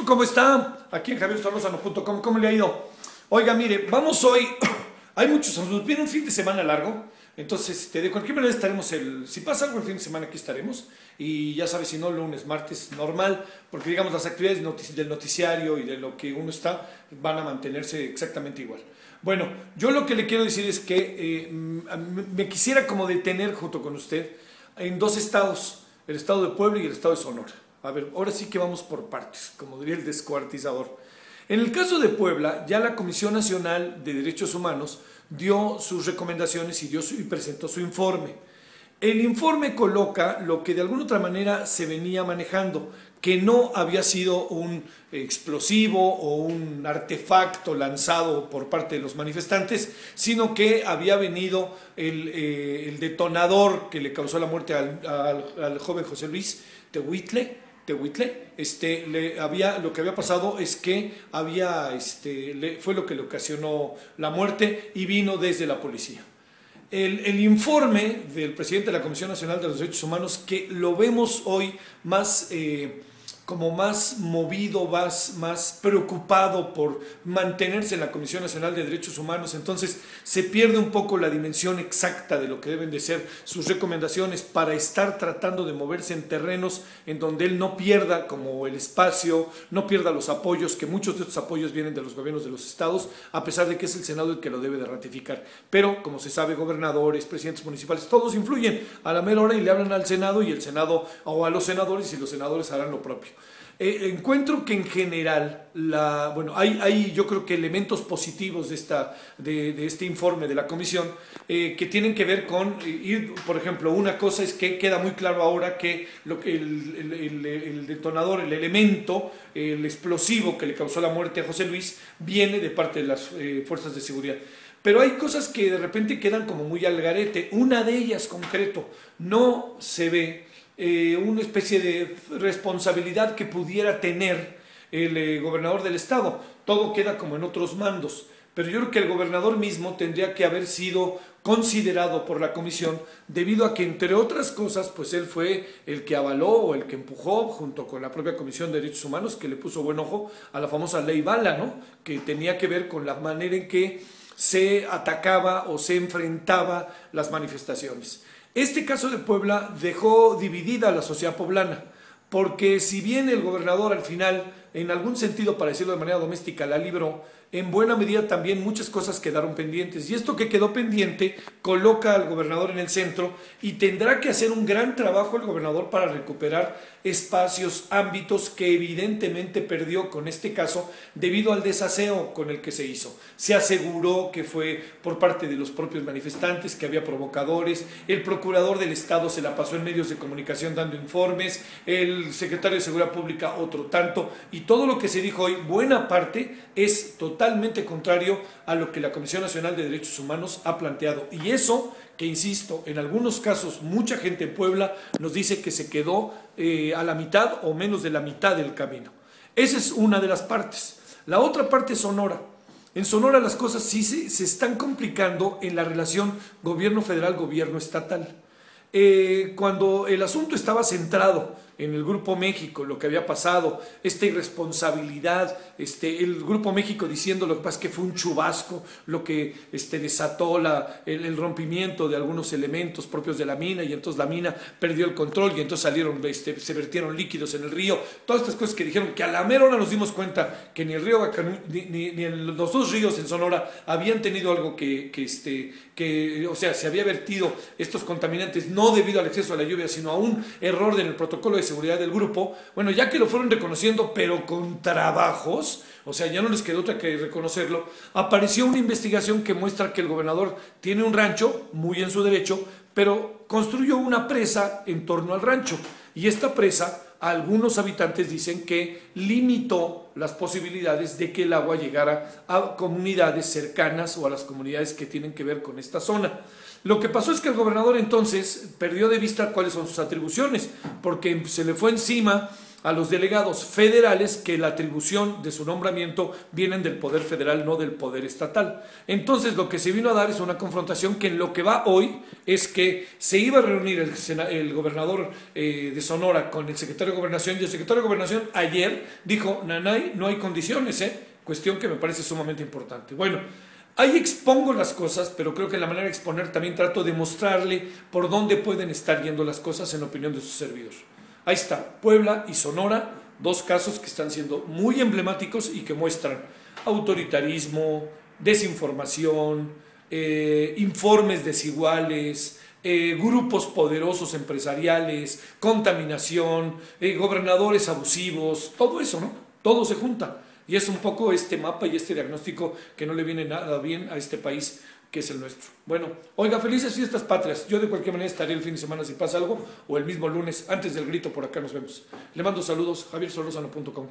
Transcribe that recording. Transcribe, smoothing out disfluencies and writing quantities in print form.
¿cómo está? Aquí en javiersolórzano.com, ¿cómo le ha ido? Oiga, mire, vamos hoy, hay muchos asuntos, viene un fin de semana largo, entonces de cualquier manera estaremos, si pasa algo el fin de semana aquí estaremos, y ya sabe, si no, lunes, martes, normal, porque digamos las actividades del noticiario y de lo que uno está, van a mantenerse exactamente igual. Bueno, yo lo que le quiero decir es que me quisiera como detener junto con usted en dos estados, el estado de Puebla y el estado de Sonora. A ver, ahora sí que vamos por partes, como diría el descuartizador. En el caso de Puebla, ya la Comisión Nacional de Derechos Humanos dio sus recomendaciones y presentó su informe. El informe coloca lo que de alguna otra manera se venía manejando, que no había sido un explosivo o un artefacto lanzado por parte de los manifestantes, sino que había venido el detonador que le causó la muerte al joven José Luis Tehuitle. Lo que había pasado es que fue lo que le ocasionó la muerte y vino desde la policía. El informe del presidente de la Comisión Nacional de los Derechos Humanos, que lo vemos hoy más como más movido, más preocupado por mantenerse en la Comisión Nacional de Derechos Humanos, entonces se pierde un poco la dimensión exacta de lo que deben de ser sus recomendaciones para estar tratando de moverse en terrenos en donde él no pierda como el espacio, no pierda los apoyos, que muchos de estos apoyos vienen de los gobiernos de los estados, a pesar de que es el Senado el que lo debe de ratificar. Pero, como se sabe, gobernadores, presidentes municipales, todos influyen a la mera hora y le hablan al Senado y el Senado, o a los senadores, y los senadores harán lo propio. Encuentro que en general, hay yo creo que elementos positivos de este informe de la comisión que tienen que ver con, por ejemplo, una cosa es que queda muy claro ahora que el detonador, el elemento, el explosivo que le causó la muerte a José Luis viene de parte de las fuerzas de seguridad. Pero hay cosas que de repente quedan como muy al garete. Una de ellas, concreto, no se ve una especie de responsabilidad que pudiera tener el gobernador del estado. Todo queda como en otros mandos, pero yo creo que el gobernador mismo tendría que haber sido considerado por la comisión, debido a que, entre otras cosas, pues él fue el que avaló o el que empujó, junto con la propia Comisión de Derechos Humanos, que le puso buen ojo a la famosa ley Bala, ¿no? Que tenía que ver con la manera en que se atacaba o se enfrentaba las manifestaciones. Este caso de Puebla dejó dividida a la sociedad poblana, porque si bien el gobernador al final, en algún sentido, para decirlo de manera doméstica, la libró, en buena medida también muchas cosas quedaron pendientes. Y esto que quedó pendiente coloca al gobernador en el centro y tendrá que hacer un gran trabajo el gobernador para recuperar espacios, ámbitos que evidentemente perdió con este caso debido al desaseo con el que se hizo. Se aseguró que fue por parte de los propios manifestantes, que había provocadores, el procurador del estado se la pasó en medios de comunicación dando informes, el secretario de Seguridad Pública otro tanto, y todo lo que se dijo hoy, buena parte, es totalmente contrario a lo que la Comisión Nacional de Derechos Humanos ha planteado. Y eso, que insisto, en algunos casos mucha gente en Puebla nos dice que se quedó a la mitad o menos de la mitad del camino. Esa es una de las partes. La otra parte es Sonora. En Sonora las cosas sí se están complicando en la relación gobierno federal-gobierno estatal. Cuando el asunto estaba centrado en el Grupo México, lo que había pasado, esta irresponsabilidad, el Grupo México diciendo lo que pasa es que fue un chubasco, lo que desató el rompimiento de algunos elementos propios de la mina, y entonces la mina perdió el control y entonces se vertieron líquidos en el río, todas estas cosas que dijeron que a la mera hora nos dimos cuenta que ni el río Bacanú, ni los dos ríos en Sonora habían tenido algo o sea, se había vertido estos contaminantes no debido al exceso de la lluvia, sino a un error en el protocolo de seguridad del grupo. Bueno, ya que lo fueron reconociendo, pero con trabajos, o sea, ya no les quedó otra que reconocerlo, apareció una investigación que muestra que el gobernador tiene un rancho, muy en su derecho, pero construyó una presa en torno al rancho, y esta presa, algunos habitantes dicen que limitó las posibilidades de que el agua llegara a comunidades cercanas o a las comunidades que tienen que ver con esta zona. Lo que pasó es que el gobernador entonces perdió de vista cuáles son sus atribuciones, porque se le fue encima a los delegados federales que la atribución de su nombramiento vienen del poder federal, no del poder estatal. Entonces lo que se vino a dar es una confrontación que en lo que va hoy es que se iba a reunir el gobernador de Sonora con el secretario de Gobernación, y el secretario de Gobernación ayer dijo, nanay, no hay condiciones, cuestión que me parece sumamente importante. Bueno, ahí expongo las cosas, pero creo que en la manera de exponer también trato de mostrarle por dónde pueden estar yendo las cosas en opinión de su servidor. Ahí está, Puebla y Sonora, dos casos que están siendo muy emblemáticos y que muestran autoritarismo, desinformación, informes desiguales, grupos poderosos empresariales, contaminación, gobernadores abusivos, todo eso, ¿no? Todo se junta. Y es un poco este mapa y este diagnóstico que no le viene nada bien a este país que es el nuestro. Bueno, oiga, felices fiestas patrias. Yo de cualquier manera estaré el fin de semana si pasa algo, o el mismo lunes, antes del grito, por acá nos vemos. Le mando saludos, javiersolozano.com.